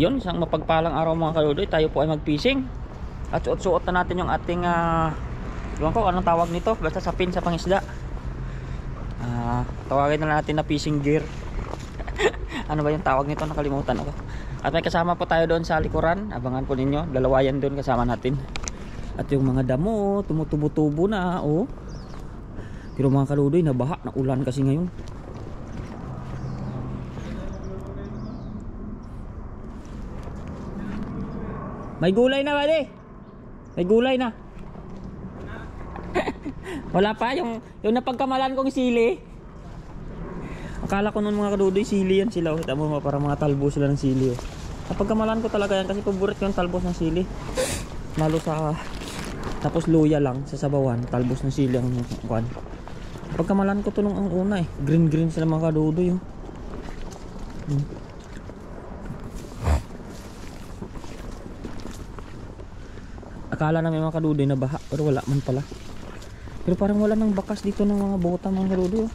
Yun, isang mapagpalang araw mga kaludoy, tayo po ay mag-fishing. At suot-suot na natin yung ating iwan ko anong tawag nito, basta sapin sa pangisda. Tawagin na natin na fishing gear. Ano ba yung tawag nito, nakalimutan ako. At may kasama po tayo doon sa likuran, abangan po ninyo, dalawa yan doon kasama natin. At yung mga damo, tumutubo-tubo na, oh. Pero mga kaludoy, nabaha, na ulan kasi ngayon. May gulay na, bali. May gulay na. Wala pa yung napagkamalan kong sili. Akala ko noon mga kadudoy, sili yan sila. Kita mo parang mga talbos sila ng sili. Napagkamalan ko talaga yan kasi paborit ko yung talbos ng sili. Lalo sa tapos luya lang sa sabawan, talbos ng sili ang kuan. Napagkamalan ko to nung ang una eh. Green sila mga kadudoy. Akala namin mga kadudoy na baha, pero wala man pala. Pero parang wala nang bakas dito ng mga bota mga kadudoy.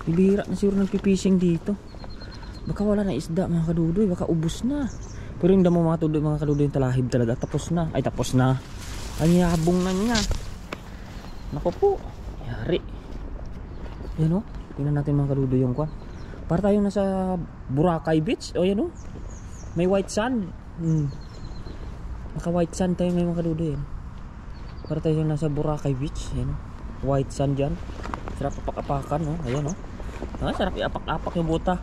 Bibihira na siguro nagpipishing dito. Baka wala na isda mga kadudoy, baka ubos na. Pero yung damo mga kadudoy yung talahib talaga, tapos na. Ay tapos na. Ay yabong na niya. Naku po, yari. Yan o, tingnan natin mga kadudoy yung kwan. Para tayong nasa Boracay Beach. O yan o, may white sand. Naka white sand tayo ngayon mga kadudoy. Para tayo nasa Boracay Beach. Yan o, white sand dyan. Sarap apak-apakan no? Ayan o. Sarap iapak-apak yung buta.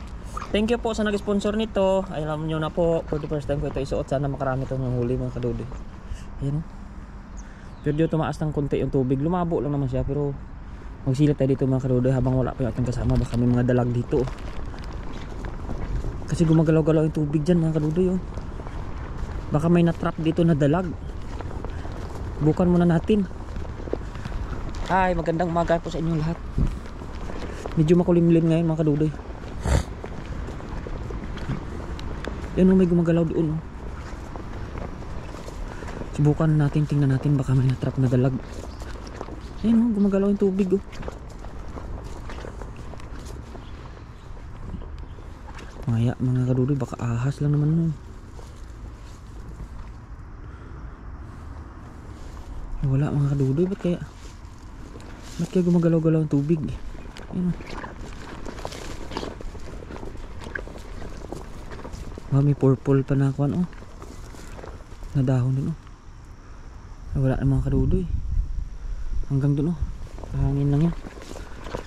Thank you po sa nag-sponsor nito. Ay, alam nyo na po, for the first time ko ito isuot. Sana makarami itong huli mga kadudoy. Ayan o. Pero dito tumaas ng konti yung tubig. Lumabo lang naman siya. Pero magsilip tayo dito mga kadudoy habang wala pa yung ating kasama. Baka may mga dalag dito. Kasi gumagalaw-galaw yung tubig dyan mga kadudoy. Baka may natrap dito na dalag. Bukan muna natin. Ay, magandang umaga po sa inyong lahat. Medyo makulimlim ngayon mga kadudoy. Yan o, may gumagalaw doon. Subukan natin, tingnan natin baka may natrap na dalag. Yan o, gumagalaw yung tubig o. Maya mga kadudoy, baka ahas lang naman nun. Wala mga kadudoy, ba't kaya gumagalaw-galaw ang tubig? Ayan o. May purple pa na ako na dahon dun wala na mga kadudoy. Hanggang dun hangin lang yan.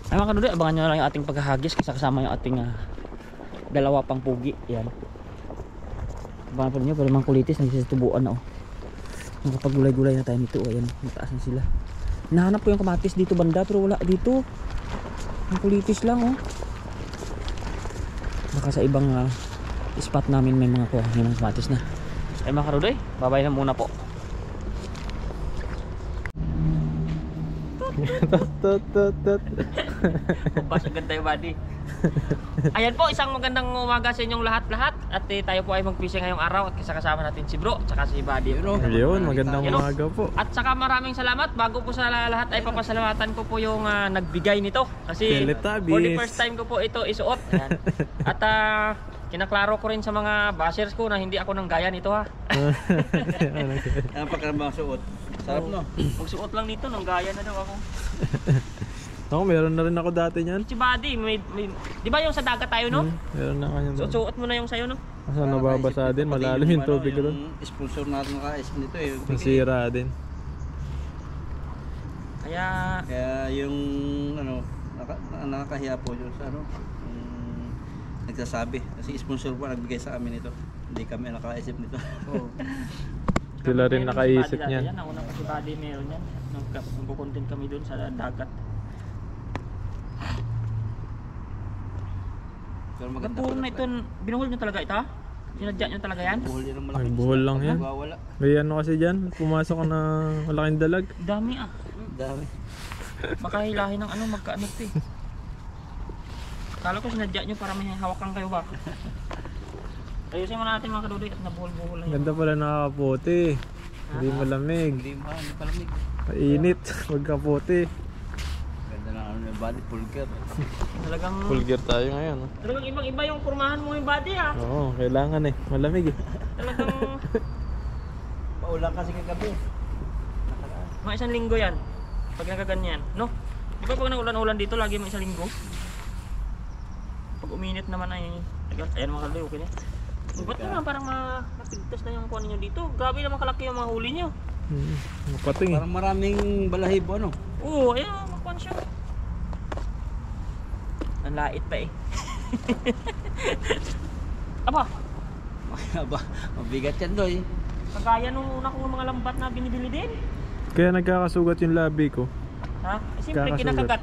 Ay mga kadudoy, abangan nyo na lang yung ating paghahagis kasi kasama yung ating dalawa pang pugi. Yan, abangan po ninyo, pero mga kulitis nagsisitubuan na nakapagulay-gulay na tayo nito. Ayan, mataas na sila. Nahanap ko yung kamatis dito banda pero wala dito. Ang kulitis lang baka sa ibang spot namin may mga kuha ng kamatis na. Ay mga karudoy, babay na muna po. Kumpas agad tayo buddy. Ayan po, isang magandang umaga sa inyong lahat-lahat. At tayo po ay mag-fishing ngayong araw. At kasama natin si bro at saka si buddy. Ayun, magandang umaga po. At saka maraming salamat. Bago po sa lahat ay papasalamatan ko po yung nagbigay nito. Kasi for the first time ko po ito isuot. Ayan. At kinaklaro ko rin sa mga bashers ko na hindi ako nang gaya nito ha. Ang pagkarambang suot. Sarap no? Magsuot lang nito, nang gaya na daw ako. Ako, meron na rin ako dati niyan. Si buddy, di ba yung sa dagat tayo no? Meron na kanya. Suot mo na yung sayo no? Asa nababasa din, malalim yung tubig doon. Yung sponsor natin naka-ice nito nasira din. Kaya yung nakakahiya po yun sa nagsasabi. Kasi sponsor po nagbigay sa amin ito. Hindi kami nakaisip nito. Sila rin nakaisip niyan. Nauna pa si buddy meron yan. Nagkukontent kami doon sa dagat. Pero maganda. Puro na ito, binuhol nyo talaga ito? Sinadya nyo talaga yan? Buhol yan ang malaki. Ay, buhol lang yan. May ano kasi dyan, pumasok ka na malaking dalag. Dami Dami. Makahilahin ng magkaano ito eh. Akala ko sinadya nyo para may hawakan kayo ba? Ayusin mo natin mga kadudoy at nabuhol-buhol na yun. Ganda pala nakakaputi. Hindi malamig. Hindi malamig. Mainit, magkaputi. Ganda na Bali, pulgar. Talagang, Full gear tayo ngayon. Oh. talagang ibang-iba yung kurmahan mo yung body ah. Oo, kailangan eh. Malamig eh. Talagang Paulan kasi kagabi. mga isang linggo yan. Pag nagaganyan, no? Di ba pag naulan-ulan dito, lagi mga isang linggo? Pag uminit naman ay, ayan mga kalay, okay na. Ba't naman parang mapigtas na yung kuha ninyo dito? Grabe naman kalaki yung mga huli nyo. Mapating eh. Parang maraming balahibo, ano? Oo, ayan, makuhan siya. Ang lait pa eh. Aba, Aba, mabigat yan doy. kagaya nung una kong mga lambat na binibili din. Kaya nagkakasugat yung labi ko. Ha? Eh, siyempre Kakasugat. kinakagat.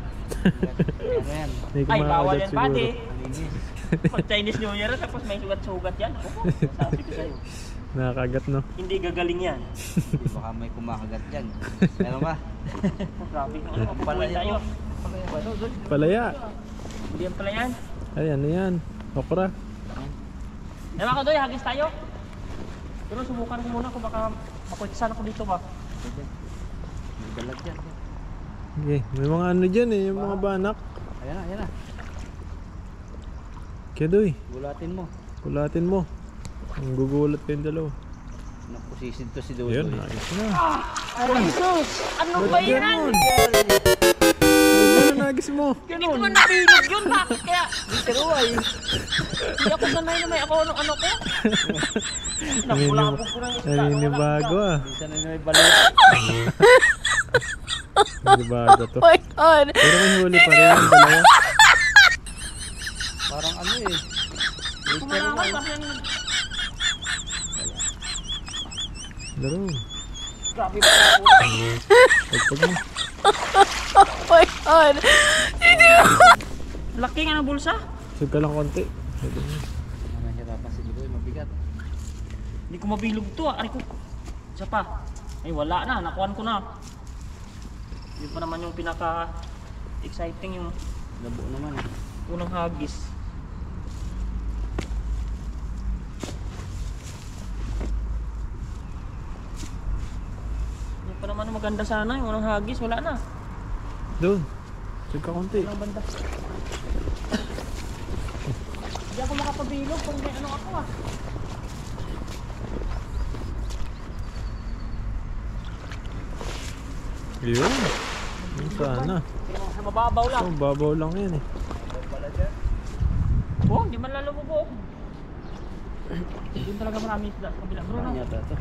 Ano yan? May Ay, bawal kumakagat yan siguro. pati. Malinis. Pag Chinese New Year, tapos may sugat-sugat yan. Oo, sabi ko sa'yo. Nakakagat no. Hindi gagaling yan. Hindi, baka may kumakagat yan. Meron ba? Grabe, ano, mapupuwi tayo. Palaya. Hindi yan pala yan. Ay, ano yan? Okra. Ewan ko doy, hagis tayo. Pero subukan ko muna kung baka makwetsan ako dito ba. May dalag yan. Okay. May mga ano dyan eh. Yung mga banak. Ayan na, ayan na. Kaya doy. Gulatin mo. Kulatin mo. Ang gugulat kayong dalawa. Napusisid to si Dodoy. Ayun, ayos na. Ay, Jesus! Ano ba yan? Ano nagis mo? Hindi ko man nabilog yun, bakit kaya? Hindi ako sanay na may ako ano ko. Nakulabog ko na yung isda. Naninibago ah. Bisa na may balik. Naninibago to. my god. Pero may huli pa rin yung dalawa. Parang ano eh. Kumalawan kasi Laro. grabe pa. Pagpag mo. Oh my god. Laki nga ng bulsa. Sug ka lang konti. Pwede mo. Nahihirapan si Dodoy, mabigat. Hindi ko mabilog to ah. Ari ko. Isa pa. Ay wala na, nakuhan ko na. Yun pa naman yung pinaka exciting yung Labo naman eh. unang hagis. Yun pa naman yung maganda sana yung unang hagis, wala na. Doon. Sug ka konti. Walang banda. Hindi ako makapabilog kung may ano ako ah. Yun. Yun sana. Sa mababaw lang. Oh, babaw lang yan eh. Oh, hindi man lalubog. Yun talaga marami isda sa kabila. Bro, Ano no? yata ito?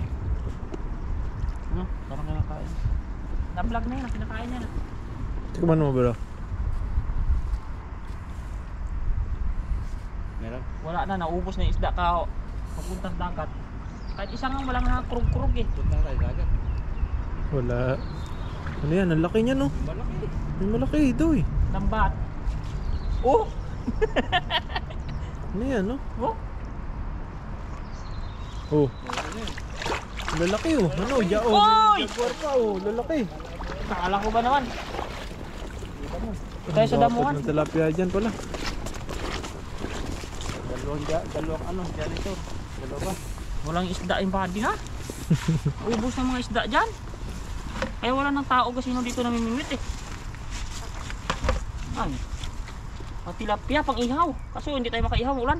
Ano? Parang kinakain. Na-vlog na yun, kinakain niya na. Tikuman mo bro. Meron? Wala na, naubos na yung isda ka papuntang dagat. Kahit isa nga walang nakakurug-kurug eh. Punta na tayo dagat. Wala. Ano yan? Ang laki niya no? Malaki. Ang malaki ito eh. Lambat. Oh! Ano yan no? Oh! Oh. Lalaki oh. Ano? Yao. Oy! Jaguar pa oh. Lalaki. Nakala ko ba naman? Ito tayo sa damuhan. Ng tilapia dyan pala. Dalawang ano, janitor. Dalawa. Walang isda yung body na. Ubus ng mga isda dyan. Kaya wala ng tao kasi dito namimingwit eh. Ay. Ang tilapia pang ihaw. Kaso hindi tayo makaihaw, ulan.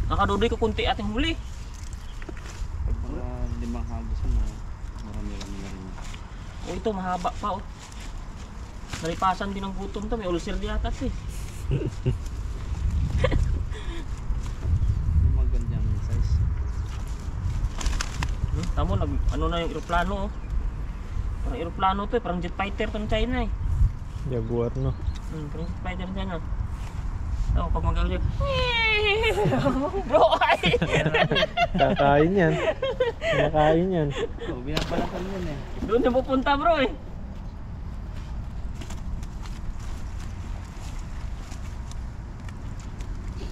Nakadudoy ko kunti ating huli. Pag mga limang hagis mo, marami-rami na rin. O ito mahaba pa oh. Nalipasan din ng gutom to, may ulcer di ata eh. Yung magandang size. Tamo nag ano na yung eroplano oh. Parang eroplano to eh, parang jet fighter to ng China eh. Jaguar no. Parang jet fighter ng China. Oh, pag mag-alip. Bro, ay. Kakain yan. Kinakain yan. Oh, binabalatan yan eh. Doon na pupunta bro eh.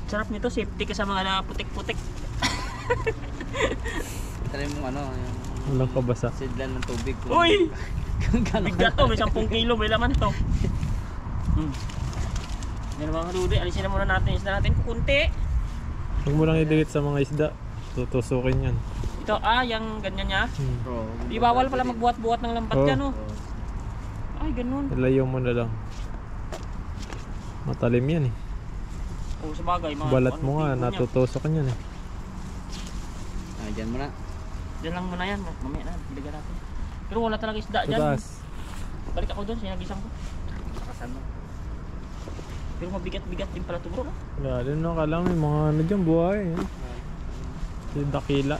Sarap nito, safety ka sa mga putik-putik. Try mo ano, yung Walang kabasa. sidlan ng tubig. Uy! Kung gano'n Bigat to, may 10 kilo, may laman to. Yan mga kaludi, alisin na muna natin, isda natin kukunti. Huwag mo lang idikit sa mga isda. Tutusukin yan. Ito yung ganyan niya. Bro, Di bawal pala magbuhat-buhat ng lambat Oh. yan oh. Ay, ganun. Ilayo mo na lang. Matalim yan eh. O, sa bagay, mga... Balat mo nga, tipo niya. natutusok ka yan eh. Ah, dyan mo na. Diyan lang muna yan. Mamaya na, biligan natin. Pero wala talaga isda Sa dyan. taas. Balik ako doon, sinagisang ko. Sakasan mo. Pero mabigat-bigat din pala ito bro. No? Wala din no, kala may mga ano dyan, buhay eh. Yung dakila.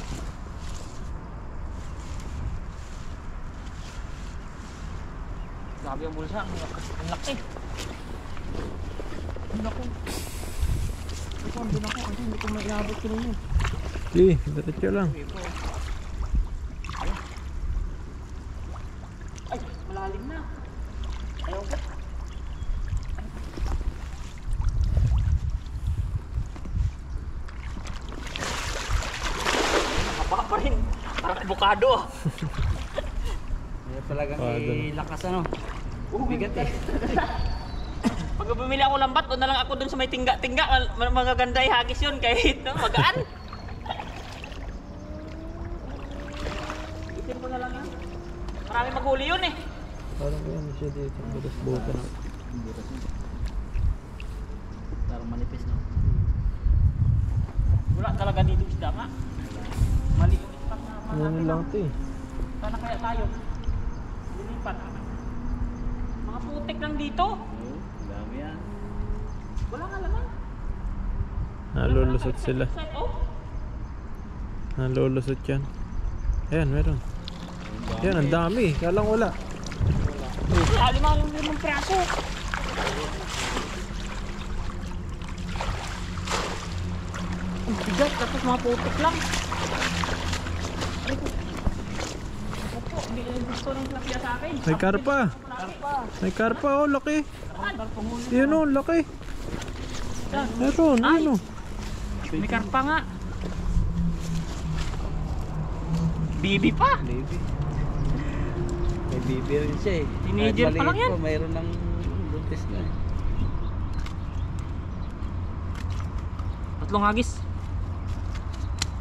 Grabe ang bulsa, ang laki. Ang laki. Ito, andun ako. Ano, hindi ko maiabot ko ninyo. Okay, diretso lang. Ay, malalim na. Ayaw ko. Nakabaka pa rin. Parang avocado. May talagang dun. ilakas ano. Bigat eh. Pag bumili ako lambat, o na lang ako dun sa may tingga-tingga. Mga ganda hagis yun kahit no, magaan. Itin ko na lang yan. Marami maghuli yun eh. Parang yan siya dito. Butas buta na. Parang manipis no. Wala talaga dito isda nga. Mali yung isda na Ano malaki lang ito eh. Sana kaya tayo? Lilipat. Mga putik lang dito. Oo, ang dami yan. Wala nga laman. Nalulusot sila. Oh, Nalulusot yan. Ayan, meron. Yan, ang dami. Kalang wala. wala, limang praso. Ang bigat, tapos mga putik lang. Ay ko. Opo, hindi gusto ng tilapia sa akin. May karpa. May karpa, oh, laki. Yun oh, laki. Meron, Ay. yun oh. May karpa nga. Bibi pa. Baby. May baby rin siya eh. Teenager Kahit pa lang maliit yan. po, mayroon ng buntis na eh. Tatlong hagis.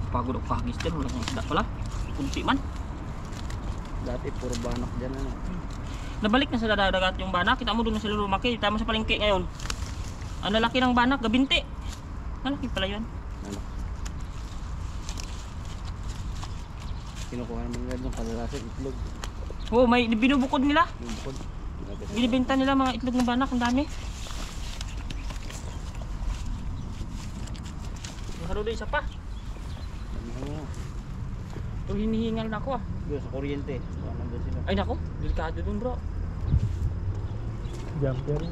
Pagod ako hagis dyan. Wala kang isda pala. Kunti man. Dati puro banak dyan ano. Nabalik na sa dagat yung banak. Kita mo doon na sila lumaki. Kita mo sa palengke ngayon. Ang lalaki ng banak, gabinti. Malaki pala yun. Ano? Kinukuha naman nga yung kadalasan itlog. Oo, may binubukod nila. Yung bukod. Binibenta nila mga itlog ng banak. Ang dami. Nakalolo isa pa. Ano? Ito hinihingal na ako ah. Doon sa kuryente. Baka nandun sila. Ay nako, delikado dun bro. Jumper.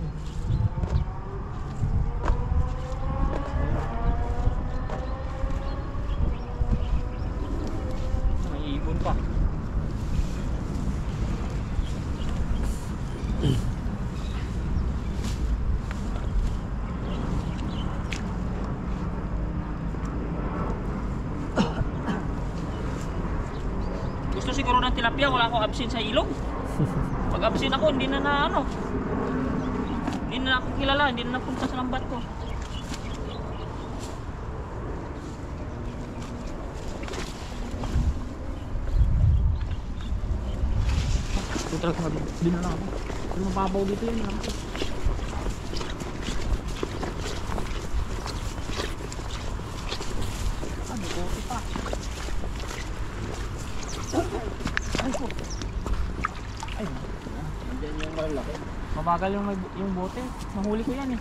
May ibon pa. Gusto siguro ng tilapia, wala akong absin sa ilog. Pag absin ako, hindi na ano. Hindi na ako kilala, hindi na napunta sa lambat ko. Ito talaga hindi na lang ako. Pero mababaw dito yun. Ah, may kote pa. Ay ko. Ay, Nandiyan yung malalaki. mabagal yung bote. Nahuli ko yan eh.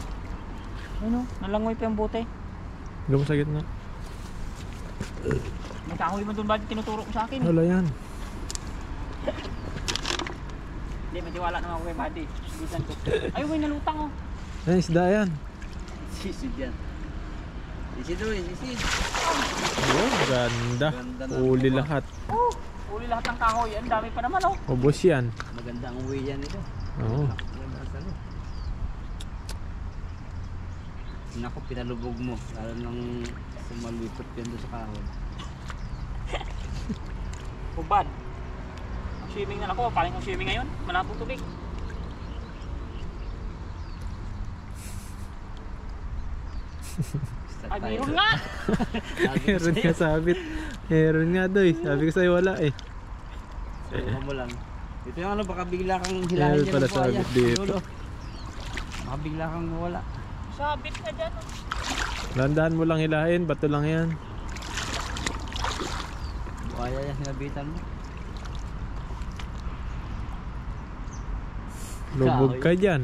Ano? Nalangoy pa yung bote. Gamo sa gitna. May kahoy mo doon ba tinuturo ko sa akin? Wala yan. Hindi, matiwala naman ako kay Buddy. Bisan ko. Ay, may nalutang oh. Ayan, isda yan. Sisid yan. Sisid doon, sisid. Oh, ganda. Ganda na. Uli lahat. Oh, uli lahat ng kahoy. Ang dami pa naman oh. Ubos yan. Maganda ang uwi yan ito. Oo. Maganda sa ano. Naku, pinalubog mo. Lalo nang sumalipot yan doon sa kahon. Ubad. Swimming na ako. Paling kong swimming ngayon. Malapong tubig. Start Ay, tayo. mayroon nga. Meron nga sabit. Meron nga doy. Sabi ko sa'yo wala eh. Subukan mo lang. Ito yung ano, baka bigla kang hilahin Meron dyan pala ng buhaya. sabit dito. Lolo. Baka bigla kang wala. Sabit ka dyan. Landaan mo lang hilahin, bato lang yan. Buhaya yan, sinabitan mo. Lubog ka dyan.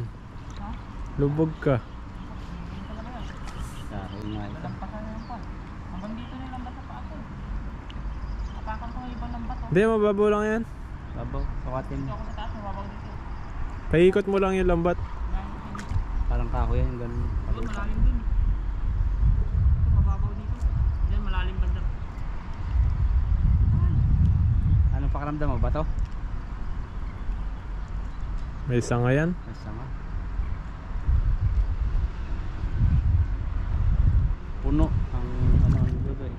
Lubog ka. Kahoy nga ito. Hanggang dito na lang bato pa ako. Apakan ko ng ibang ng bato. Hindi, mababaw lang yan. Babaw, sawatin mo. Ako sa taas, mababaw dito. Paikot mo lang yung lambat. Parang kahoy yan, ganun. Ito malalim dun. Ito mababaw dito. Yan malalim banda. Anong pakiramdam mo? Bato? May sanga yan. Masama. Puno ang ano ang dulo eh.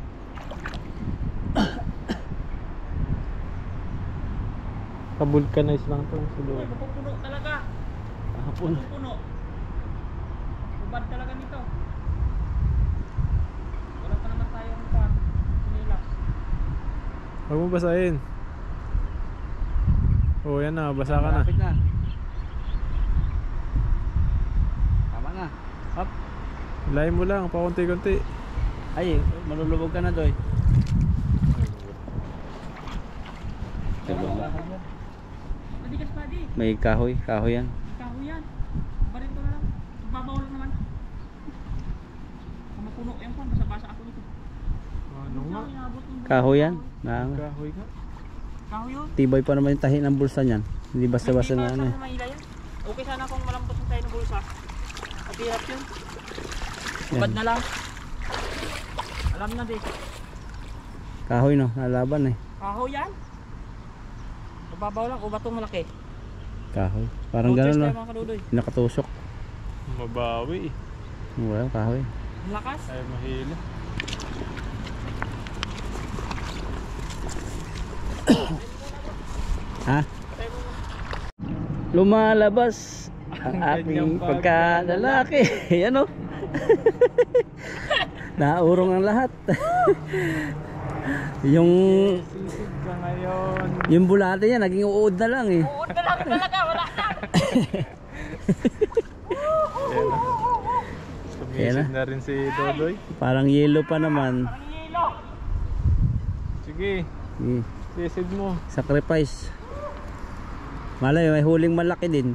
Kabulkanize lang to sa loob. Puno talaga. Puno. Puno. Ubad talaga nito. Wala pa naman tayong pan. Sinilas. Huwag mo basahin. Oh, yan na, basa ka na. Malapit na. Tama na. Hop. Hilahin mo lang, pakunti-kunti. Ay, malulubog ka na doy. Madigas pa di. May kahoy yan. Kahoy yan. Barin ko na lang. Babaw lang naman. Kung mapuno yan pan, basa-basa ako nito. Ano nga? Kahoy yan. Na, Kahoy nga. Kahoy yun. tibay pa naman yung tahi ng bulsa niyan. Hindi basta-basta na ano eh. Okay sana kung malambot yung tayo ng bulsa. At hirap yun. Yan. Ubad na lang. Alam na di. Kahoy no, nalaban eh. Kahoy yan. Mababaw lang o batong malaki. Kahoy. Parang No choice gano'n tayo no. mga kadudoy. Nakatusok. Mabawi eh. Wala kahoy. Ang lakas. Ay, mahilo. Ha? Lumalabas ang aking pagkalalaki. Yan o. Naurong ang lahat. yung Sisig ka ngayon. yung bulate niya naging uod na lang eh. Uod na lang talaga. Wala na. Sumisig na rin si Dodoy. Parang yellow pa naman. Ang hilo. Sige, Eh, sisid mo. sacrifice. Malay may huling malaki din.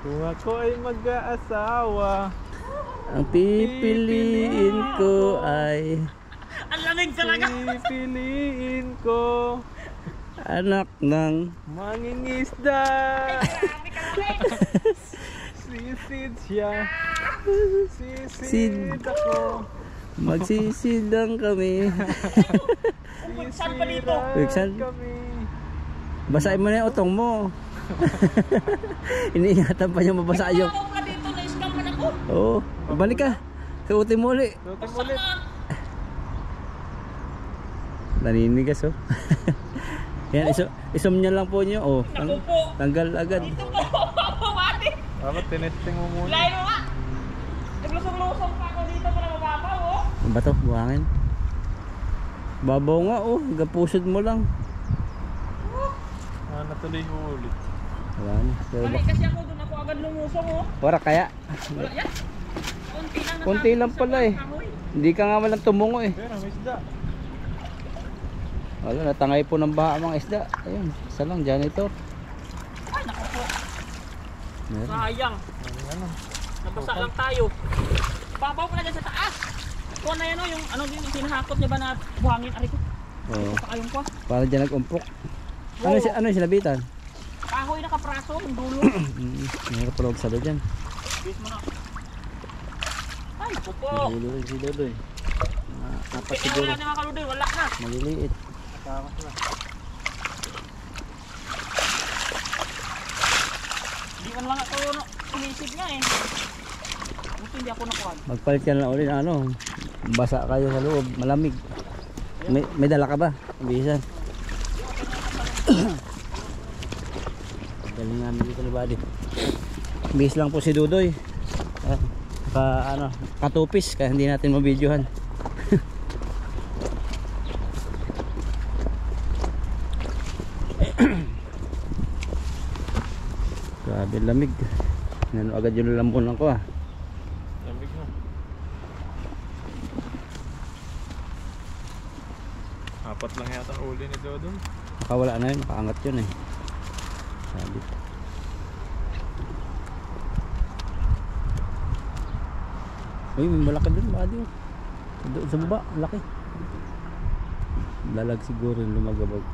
Kung ako ay mag-aasawa, Ang pipiliin ko ay Ang lamig talaga. pipiliin ko anak ng mangingisda. Grabe ka lamig. Sisid siya. Sid. Sisid ako. magsisidang kami. Saan pa dito? Saan? kami. Basahin mo na yung utong mo. Iniingatan pa niya mabasa yung. Ako ka dito. Na-scam man ako. Oo, balik ka. Suotin mo ulit. Suotin mo ulit. Naninigas oh. Yan, isom niya lang po niyo. Oh, Naku po. tanggal agad. Dito po. Mati. Dapat tinesting mo muna. Lain mo nga. Naglusong-lusong pa ako dito para mababaw oh. Ano ba to? Buhangin. Babaw nga oh, gapusod mo lang. Natuloy mo ulit. Wala na. Pero Mali kasi ako doon ako agad lumusong oh. wala kaya. Wala yan. Konti lang. Konti lang pala eh. Hindi ka nga walang tumungo eh. Pero may isda. Wala, natangay po ng baha mga isda. Ayun, isa lang, janitor. Ay naku po. Meron. Sayang. Ano? Nabasa lang tayo. Babaw pa na dyan sa taas. Kuha na yan oh. Yung ano yung sinahakot niya ba na buhangin. Ari ko. Oo. Pakayong ko. Para dyan nag-umpok. Wow. Ano yung sinabitan? Kahoy na kapraso. Ang dulo. Mayroon pala magsalo dyan. Bis mo na. Ay naku po. Dulo rin si Dodoy. Dapat Kaya siguro wala na mga kaludoy. Wala na. maliliit. Takas na. Hindi man lang ako umisip niya eh. Buti hindi ako nakuha. Magpalit ka na ulit ng ano. Basa kayo sa loob, malamig. May dala ka ba? Bisan. Galing namin dito ni Buddy. Bis lang po si Dudoy. Katupis kaya hindi natin mabidyohan. lamig. Ano agad yung lambunan ko ah. Lamig na. Apat lang yata ang uli ni Dodon. Nakawala na yun, nakaangat yun eh. Sabit. Uy, may malaki dun, baka di oh. Doon sa baba, laki. Lalag siguro yung lumagabag.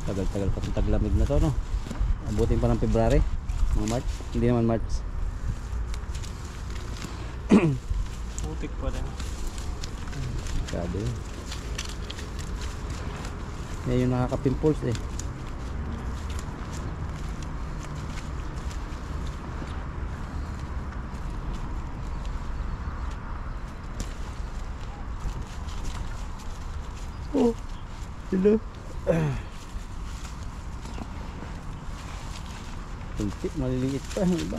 Tagal-tagal pa itong taglamig na to, no? Abutin pa ng February, mga March. Hindi naman March. Putik pa rin. Sabi yun. Yan yung nakaka-pimples eh. Oh, hello. Kunti, maliliit pa yung iba.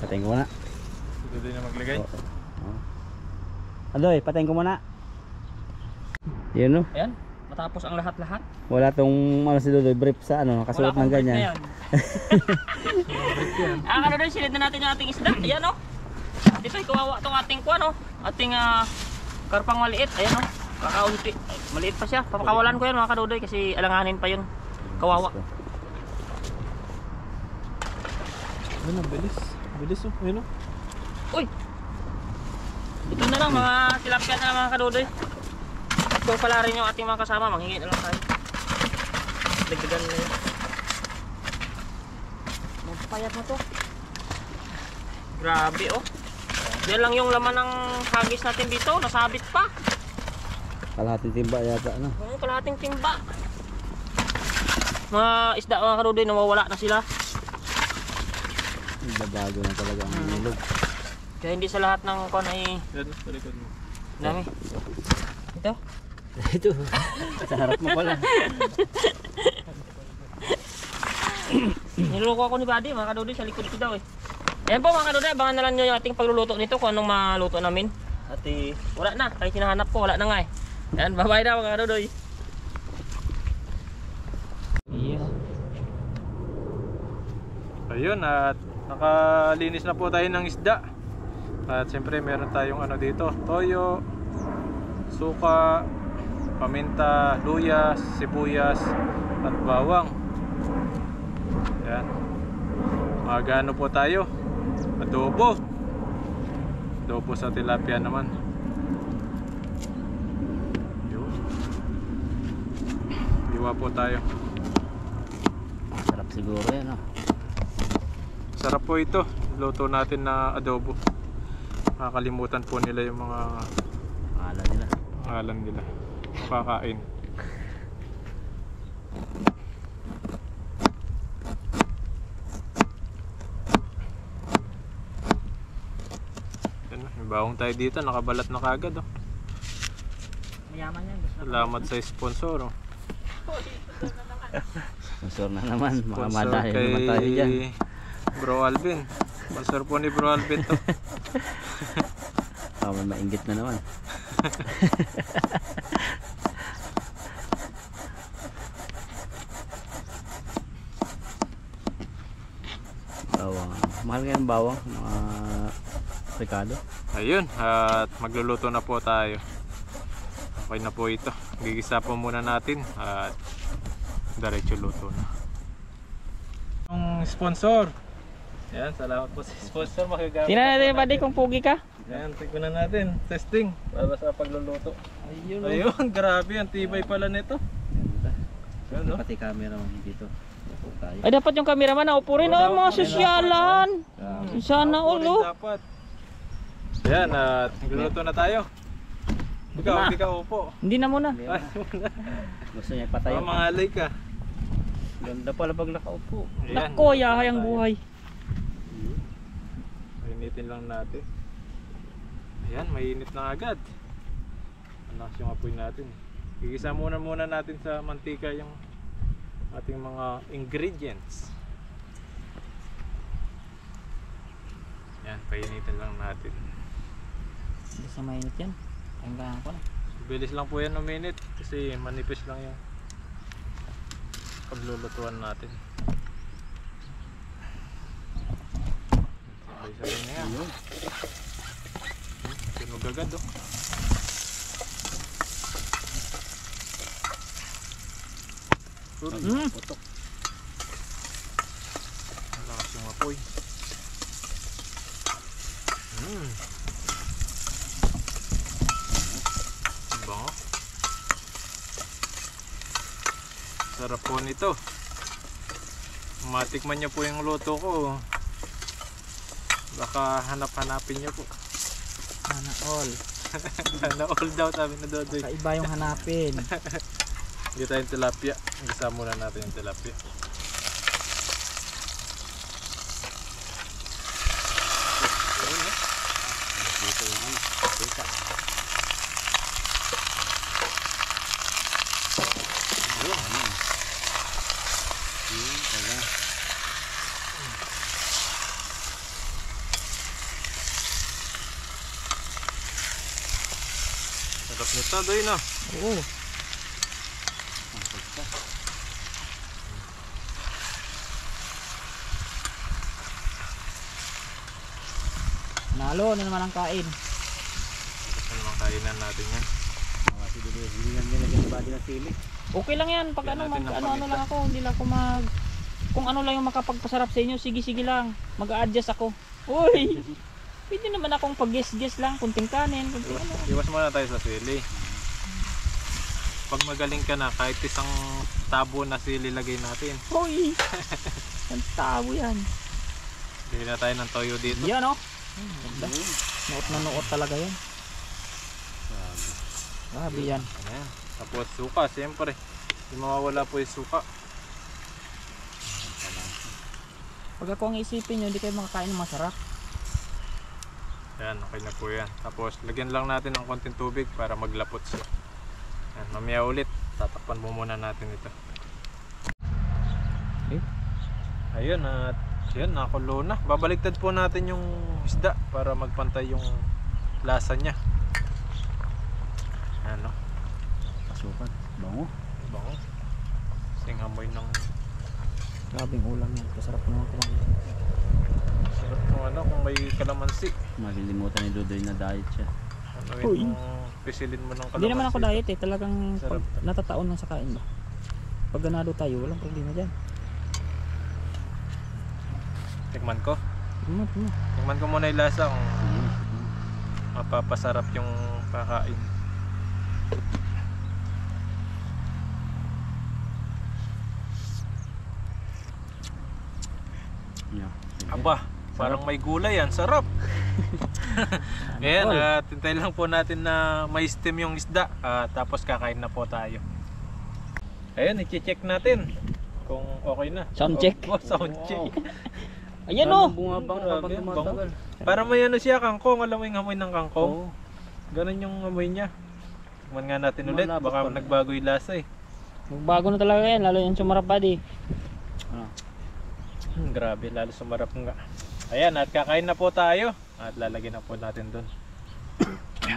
Patayin ko muna. Ito din na maglagay. Adoy, patayin ko muna. Yun no. Ayan, matapos ang lahat-lahat. Wala tong ano si Dodoy brief sa ano, kasuot ng ganyan. Ano doon, silid na natin yung ating isda. Ayan o. Dito ay kawawa itong ating kuwan o. Ating karpang maliit. Ayan o. Kakaunti. Ay, maliit pa siya. Papakawalan ko yan mga kadudoy kasi alanganin pa yun. Kawawa. Ayun, bilis. Bilis oh. Ayun oh. Uy! Ito na lang mga tilapia na lang mga kadudoy. At kung pala rin yung ating mga kasama, manghingi na lang tayo. Dagdagan na yun. Magpapayat mo to. Grabe oh. Yan lang yung laman ng hagis natin dito. Nasabit pa. Kalahating timba yata ano. Kalahating timba. Mga isda mga kadudoy, nawawala na sila. Babago na talaga ang nilog. Kaya hindi sa lahat ng kon ay Yan, sa likod mo. dami. Ito. Ito. Sa harap mo pala. Niloko ako ni Buddy mga kadudoy sa likod ko daw eh. Ayan po mga kadudoy, abangan na lang nyo yung ating pagluluto nito kung anong maluto namin. At wala na, kahit hinahanap ko wala na nga eh. Ayan, bye-bye na mga kadudoy. Yeah. Ayun, at nakalinis na po tayo ng isda. At siyempre meron tayong ano dito, toyo, suka, paminta, luyas, sibuyas at bawang. Yan. Magano po tayo? Adobo. Adobo sa tilapia naman. Yun. Iwa po tayo. Sarap siguro yan oh. Sarap po ito. Luto natin na adobo. Nakakalimutan po nila yung mga Alam nila. alam nila. Makakain. May bawang tayo dito, nakabalat na kagad oh. Mayaman yan. Salamat sa sponsor oh. Sponsor na naman. Baka Sponsor madahil naman tayo dyan. Bro Alvin. Sponsor po ni Bro Alvin to. Baka may mainggit na naman. Bawang. Mahal nga yung bawang. Mga Ricardo. Ayun, at magluluto na po tayo. Okay na po ito. Gigisa po muna natin at diretso luto na. Yung sponsor. Yan, salamat po sa sponsor. Magagamit. Tingnan natin yung Buddy kung pugi ka. Yan, tignan natin. Testing para sa pagluluto. Ayun, grabe. Ang tibay pala nito. Yan, no? Pati camera mo dito. Tayo. Ay dapat yung cameraman na upo rin oh, mga sosyalan. Sana ulo. Dapat. Yan, at magluluto na tayo. Ikaw, hindi ka upo. Hindi na muna. Gusto niya ipatay. Mga alay ka. Ganda pala pag nakaupo. Ayan. Nako, yahay ang buhay. Mainitin lang natin. Ayan, mainit na agad. Malakas yung apoy natin. Gigisa muna natin sa mantika yung ating mga ingredients. Yan, painitin lang natin. Hindi sa mainit yan. Hanggang ko na. Bilis lang po yan uminit kasi manipis lang yung paglulutuan natin. Sabay-sabay na yan. Tunog agad oh. Putok. Ang lakas yung apoy. Bango. Sarap po nito. Matikman niyo po yung luto ko. Baka hanap-hanapin niyo po. Sana all. Sana all daw sabi na Dodoy. Kaiba yung hanapin. Hindi tayong tilapia. Gisa muna natin yung tilapia. Dito yung teka. Sarap nito, Doy, no? Oo. Nalo na naman ang kain. Gusto naman kainan natin yan. Kasi hindi lang nilagyan ng body ng sili. Okay lang yan. Pag Yan ano, natin ng ano paminta. lang ako. Hindi lang ako mag... Kung ano lang yung makapagpasarap sa inyo, sige lang. Mag-a-adjust ako. Uy! Pwede naman akong pag-guess lang. Kunting kanin, kunting ano. Iwas muna tayo sa sili. Pag magaling ka na, kahit isang tabo na sili lagay natin. Uy! Ang tabo yan. Bili na tayo ng toyo dito. Yan oh. Ganda. Nuot na nuot talaga yan. Grabe yan. Ayan. Tapos suka, siyempre. Hindi mawawala po yung suka. Pag ako ang isipin nyo, hindi kayo makakain ng masarap. Ayan, okay na po yan. Tapos lagyan lang natin ng konting tubig para maglapot siya. Ayan, mamaya ulit. Tatakpan mo muna natin ito. Okay. Ayun, at yun, nakulo na. Babaliktad po natin yung isda para magpantay yung lasa niya. Ano? Pasukan. Bango. Bango. Singamoy ng Grabing ulam yan. Kasarap naman kumain. sarap kung ano, kung may kalamansi. Malilimutan ni Dudoy na diet siya. Ano yun, pisilin mo ng kalamansi. Hindi naman ako diet eh. Talagang Sarap. pag natataon lang sa kain ba. Pag ganado tayo, walang problema dyan. Tikman ko. Tignan mo. Tikman ko muna yung lasa kung Sige. mapapasarap yung kakain. Yeah. Aba, parang may gulay yan. Sarap! Ngayon, tintay lang po natin na may steam yung isda. Tapos kakain na po tayo. Ayun, i-check natin kung okay na. Sound check. Oh, sound check. Ayan oh! Bumabang habang Grabe, tumatagal. Para may ano siya, kangkong. Alam mo yung amoy ng kangkong? Oo. Ganun yung amoy niya. Tikman nga natin ulit. Malabas Baka pala. nagbago yung lasa eh. Magbago na talaga yan. Lalo yung sumarap pa di. Ano? Grabe, lalo sumarap nga. Ayan, at kakain na po tayo. At lalagyan na po natin dun.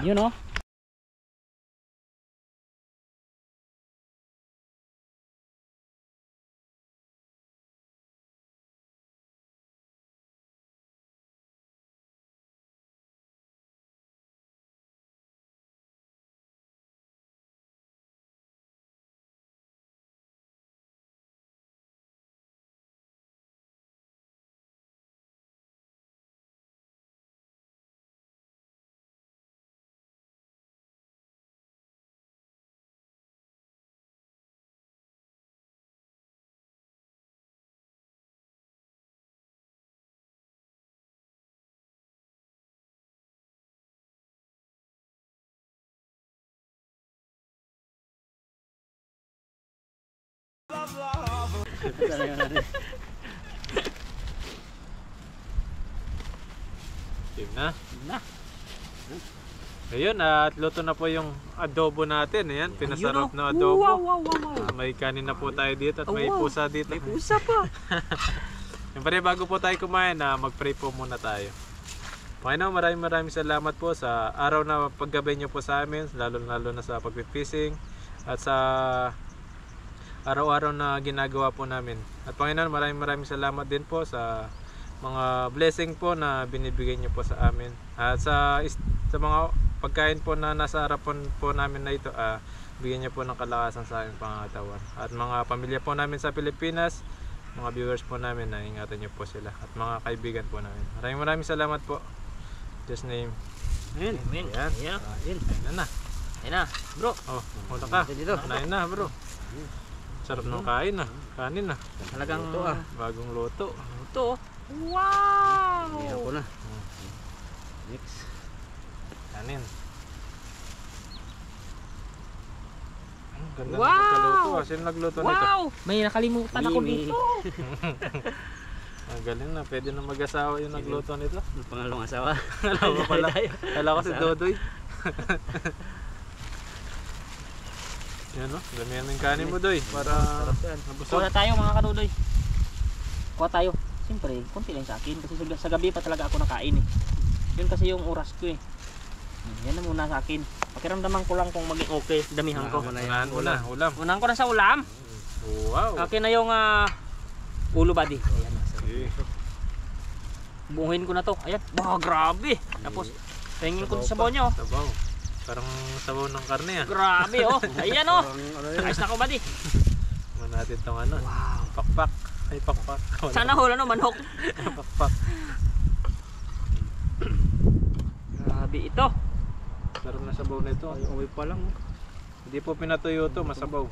Yun oh. Team na. Na. Ayun, at luto na po yung adobo natin. Ayan, pinasarap na adobo. Wow. May kanin na po tayo dito at may pusa dito. May pusa pa. Siyempre, bago po tayo kumain, mag-pray po muna tayo. Panginoon, maraming salamat po sa araw na paggabay niyo po sa amin, lalo na sa pagpipishing at sa araw-araw na ginagawa po namin. At Panginoon, maraming salamat din po sa mga blessing po na binibigay niyo po sa amin. At sa mga pagkain po na nasa harapan po namin na ito, bigyan niyo po ng kalakasan sa aming pangangatawan. At mga pamilya po namin sa Pilipinas, mga viewers po namin, na ingatan niyo po sila. At mga kaibigan po namin. Maraming salamat po. Just name. Ayan. Amen. Yan. Ayan. Ayan. Ayun na. Ayan na, bro. Oh, muna ka. Dito. Kanain na, bro. Sarap ng kain na. Kanin na. Talagang Luto, Bagong luto. Ito. Wow! Ayan ko na. Next. Kanin. Ganda Wow! ng pagkaluto. Sino nagluto nito? Wow! May nakalimutan ako Mimi. dito. Ang galing na. Pwede na mag-asawa yung nagluto nito. Ang pangalawang asawa. Alam ko pala. Alam ko si Dodoy. Yan o. Damihan mo yung kanin mo, Doy. Para Kuha mabusog. na tayo mga kanudoy. Kuha tayo. Siyempre, konti lang sa akin. Kasi sa gabi pa talaga ako nakain eh. Yun kasi yung oras ko eh. Yan na muna sa akin. Pakiramdaman ko lang kung maging okay. Damihan ko. Unahan mo na. Ulam. Unahan ko na sa ulam. Wow. Akin na yung ulo buddy. Ayan. Okay. Buuhin ko na to. Ayan. Wow, grabe. Tapos, tingin ko sa sabaw niya oh. Sabaw. Parang sabaw ng karne ah. Grabe oh. Ayan oh. Ayos na ko buddy. Muna natin itong ano. Pakpak. Ay pakpak. Sana hula no, manok. Pakpak. Grabe ito. Sarap na sabaw na ito. Ay, uwi pa lang. Hindi po pinatuyo ito. Masabaw.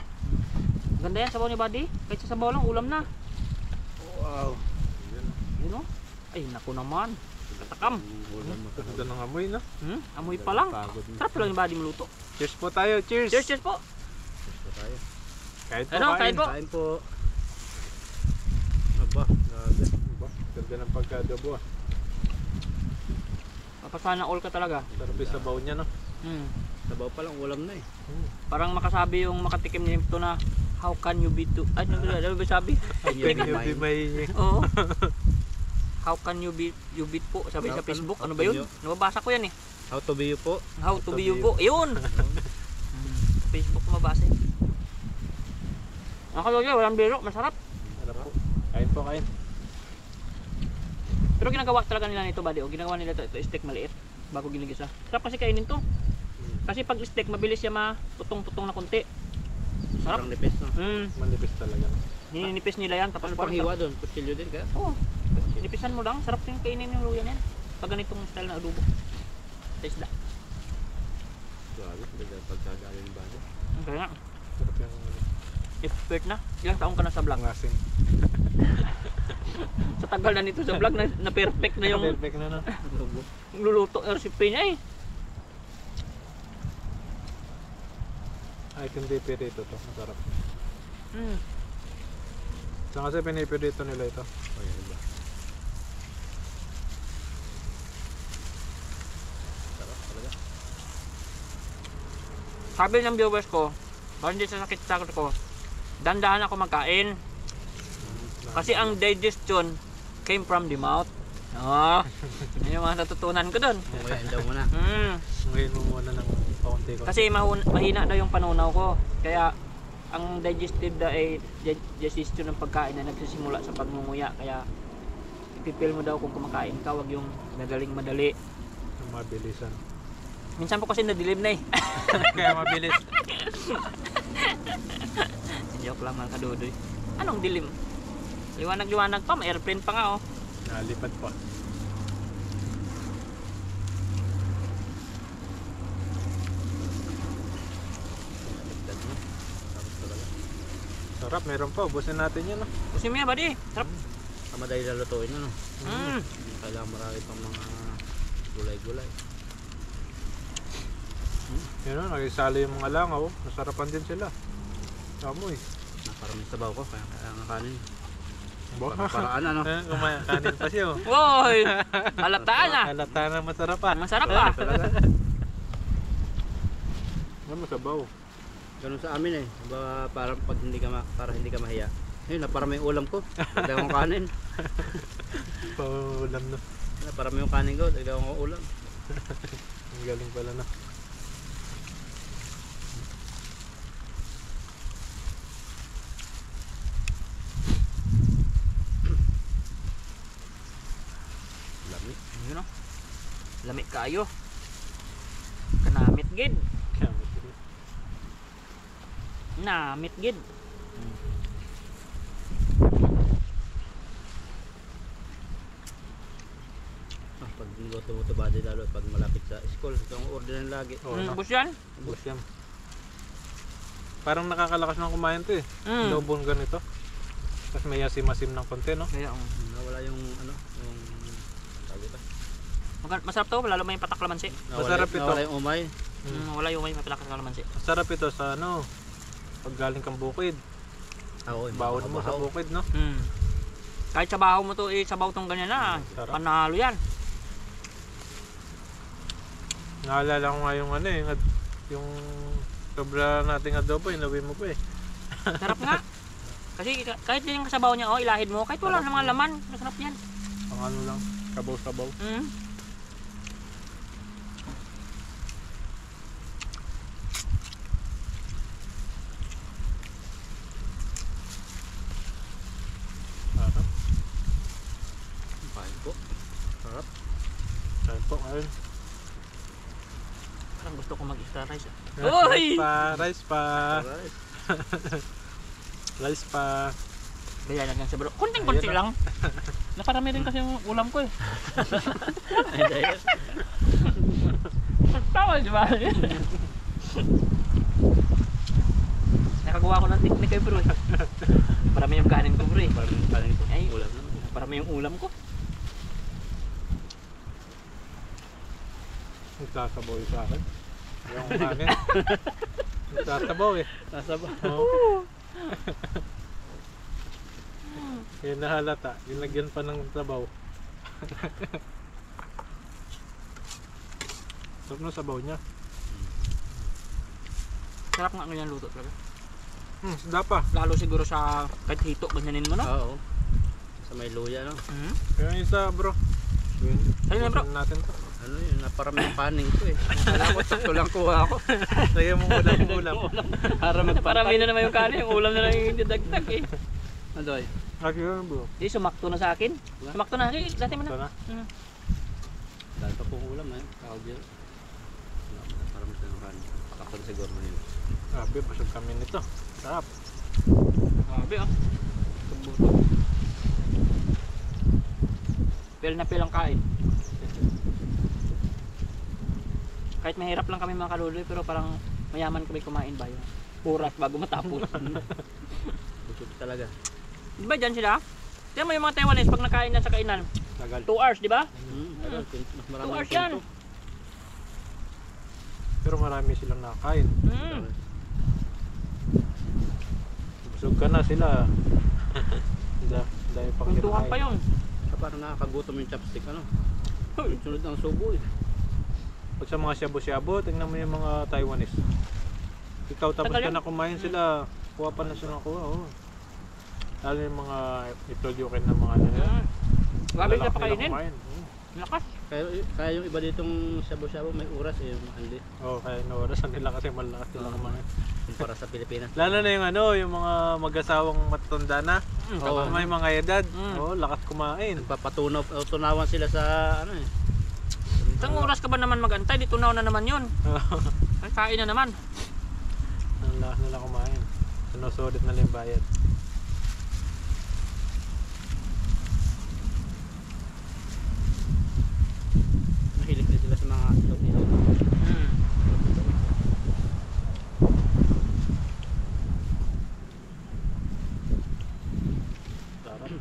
Ganda yan sabaw ni buddy. Kahit sa sabaw lang, ulam na. Wow. Yun oh. Ay, naku naman. Katakam. Ganda ng amoy no. Amoy pa lang. Pagod na. Sarap lang yung buddy maluto. Cheers po tayo. Cheers. Cheers, cheers po. Tayo. Kahit po Ano, kahit po. Kain po. Aba, grabe. Ba, ganda ng pagkadobo ah. Papasana all ka talaga. Sarap yung sabaw niya no. Sabaw pa lang, ulam na eh. Parang makasabi yung makatikim niya ito na how can you be to... Ay, ano ba sabi? Can you be my... Oo. How can you be po? Sabi sa Facebook. Ano ba yun? Nababasa ko yan eh. How to be you po. How to be you po. Yun! Facebook ko mabasa eh. Ako yun, walang biro. Masarap. Sarap po. Kain po, kain. Pero ginagawa talaga nila nito, buddy. O ginagawa nila ito steak maliit bago ginigisa. Sarap kasi kainin to. Kasi pag steak, mabilis siya matutong-tutong na konti. Sarap. Parang nipis no. Manipis talaga. Nininipis nila yan. Tapos Ano pang hiwa doon? Kutsilyo din kaya? Oo. Sinipisan mo lang. Sarap yung kainin yung luya yan. Pag ganitong style na adobo. Sa isda. Grabe, ganda pagkagaling ba? Kaya nga. Sarap yung Expert na. Ilang taong ka na sa vlog? pangasin. Sa tagal na nito sa vlog na perfect na yung Perfect na no. luluto ng recipe niya eh. Ay, hindi pirito to. Masarap. Mm. Saan kasi pinipirito nila ito? Ay, iba. Sarap talaga. Sabi ng viewers ko, parang hindi sa sakit sa ko, dandahan ako magkain. Kasi ang digestion came from the mouth. Oo. Yun yung mga natutunan ko doon. Ngayon daw muna. Ngayon mo muna ng kaunti ko. Kasi mahina daw yung panunaw ko. Kaya ang digestive digestion ng pagkain na nagsisimula sa pagngunguya. Kaya ipipil mo daw kung kumakain ka, wag yung madaling madali. Mabilisan. Minsan po kasi nadilim na eh. Kaya mabilis. Joke lang mga kadudoy. Anong dilim? Liwanag-liwanag pa, may airplane pa nga oh. Nalipad pa. Sarap, meron pa. Ubusin natin yan. No? Kasi may buddy, sarap. Madali na lutuin no. Mm. Kailangan marami pang mga gulay-gulay. Yan o, nakisali yung mga langaw. Nasarapan din sila. Kamoy. Naparaming sabaw ko, kaya kailangan kanin. Baka. Paraan ano. Kanin pa siya. Woy! Halataan ah. Halata na masarap pa. Masarap ah. Ano masabaw? Ganun sa amin eh. Diba, para pag hindi ka para hindi ka mahiya. Ayun, naparaming ulam ko. Pwede akong kanin. Paulam na. Parami yung kanin ko, dagdag ko ulam. Ang galing pala na. Lami. Yun o. Lamig kayo. Kanamit gid. Namit gid. Pag niluto-luto ba di lalo pag malapit sa school, itong order na lagi. Oo, no? Bus yan. Bus yan. Parang nakakalakas ng kumain to eh. Lobon ganito. Tapos may asim-asim ng konti, no? Kaya Nawala yung ano, yung tawag ito. masarap to, lalo may patak kalamansi. Masarap ito. Nawala yung umay. Wala yung may patak kalamansi. Masarap ito sa ano, pag galing kang bukid. Oo, Bawon mo sa bukid, no? Kahit sabaw mo to, sabaw tong ganyan na. Sarap. Panalo yan. Naalala ko nga yung ano eh, yung sobra nating adobo, inuwi mo pa eh. Sarap nga. Kasi kahit din yung sabaw niya, ilahid mo, kahit wala namang laman, masarap yan. Ang ano lang, sabaw-sabaw. Sarap. Kain po. Sarap. Kain po, ayun. Parang gusto ko mag-extra rice. Rice pa, rice pa, Rice. rice pa. Kaya lang sa bro. Konting-konti lang. Naparami rin kasi yung ulam ko eh. Tawa, di ba? Nakagawa ko ng technique eh bro. Parami yung kanin ko bro eh. Parang yung kanin ko. Ay, Ulam naman. parami yung ulam ko. Nagsasabaw yung sa akin. Yung kanin. Nagsasabaw eh. Nasa ba? Oo. Yun nahalata. Yung lagyan pa ng sabaw. Sarap ng sabaw niya. Sarap nga ganyan luto talaga. Isda pa. Lalo siguro sa kahit hito, ganyanin mo no? Oo. Sa may luya, no? Kaya yung isa bro. Yun. Ayun na, bro. Busan natin to. Ano yun, naparami yung kanin ko eh. Wala ko, sakto lang kuha ako. Lagyan mo ulam. Para Parami na naman yung kanin, yung ulam na lang yung didagdag eh. Ano doy? Lagi yun bro. Di, sumakto na sa akin. Sumakto na. Hey, dati mo Ito na. na. Dahil pa pong ulam eh. Tawag yun. Parang mas ng kanin. Pakapon siguro mo yun. Grabe, busog kami nito. Sarap. Grabe ah. Tubuto. Pil na pil ang kain. Kahit mahirap lang kami mga kaluloy, pero parang mayaman kami kumain ba yun. Oras bago matapos. Busog talaga. Di ba dyan sila? Tignan mo yung mga Taiwanese pag nakain na sa kainan. Tagal. 2 hours, di ba? Mas 2 marami hours yung yan. pinto. Pero marami silang nakain. Mm. Busog ka na sila. Dahil pang Kuntuhan pa yun. Parang nakakagutom yung chopstick ano. Sunod ng subo eh. Pag sa mga shabu-shabu, tingnan mo yung mga Taiwanese. Ikaw tapos Tagal ka yun. na kumain sila, kuha pa na sila kuha. Oh. Lalo yung mga itolyukin na mga ano yan. Grabe Lalaki sila pakainin. kumain. Lakas. Kaya yung iba ditong shabu-shabu may oras eh. Hindi. Oo, kaya inaorasan nila kasi malakas sila kumain. Kumpara sa Pilipinas. Lalo na yung ano, yung mga mag-asawang matatanda na. Oo. May mga edad. Mm. Oo, lakas kumain. Nagpapatunaw, tunawan sila sa ano eh. Isang oras ka ba naman magantay? Di tunaw na naman yun. Ay, kain na naman. Ang lakas nila kumain. Sinusulit na yung bayad. Mahilig din sila sa mga ilaw-ilaw. Mm. Sarap.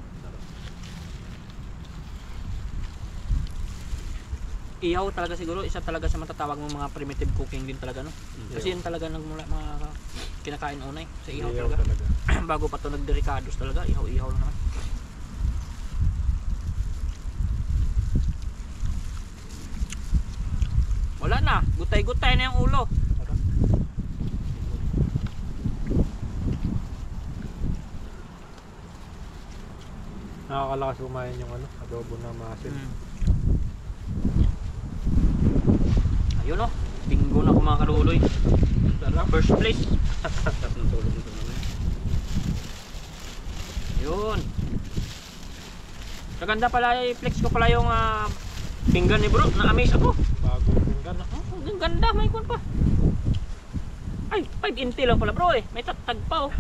Ihaw talaga siguro, isa talaga sa matatawag mo mga primitive cooking din talaga no. Kasi yun talaga nagmula mga kinakain unay sa ihaw Iyaw talaga. talaga. Bago pa to nagdericados talaga, ihaw-ihaw lang naman. Wala na, gutay-gutay na yung ulo. Nakakalakas kumain yung ano, adobo na maasim. Mm. Yun o, bingo na ako mga kadudoy. First place. Sarap ng tulog nito naman. Yun. Kaganda pala, i-flex ko pala yung pinggan ni bro. Na-amaze ako. Bago yung pinggan. Oh, ang ganda, may kun pa. Ay, 5 inti lang pala bro eh. May tag pa oh.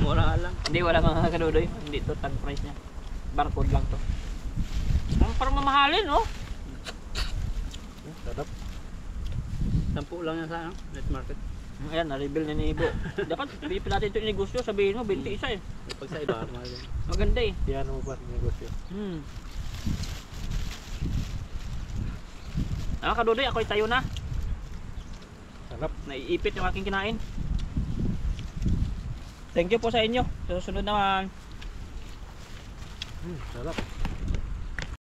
Mura lang. Hindi, wala mga kadudoy. Hindi to tag price niya. Barcode lang to. Parang mamahalin oh. Sarap. 10 lang yan sa ano? Net market. Ayan, na-reveal na ni Ibo. Dapat bigyan natin ito yung negosyo. Sabihin mo, 20 isa eh. Pag sa iba, mahal yan. Maganda eh. Yan mo ba negosyo? Kadudoy, ako'y tayo na. Sarap. Naiipit yung aking kinain. Thank you po sa inyo. Sa susunod naman. Sarap.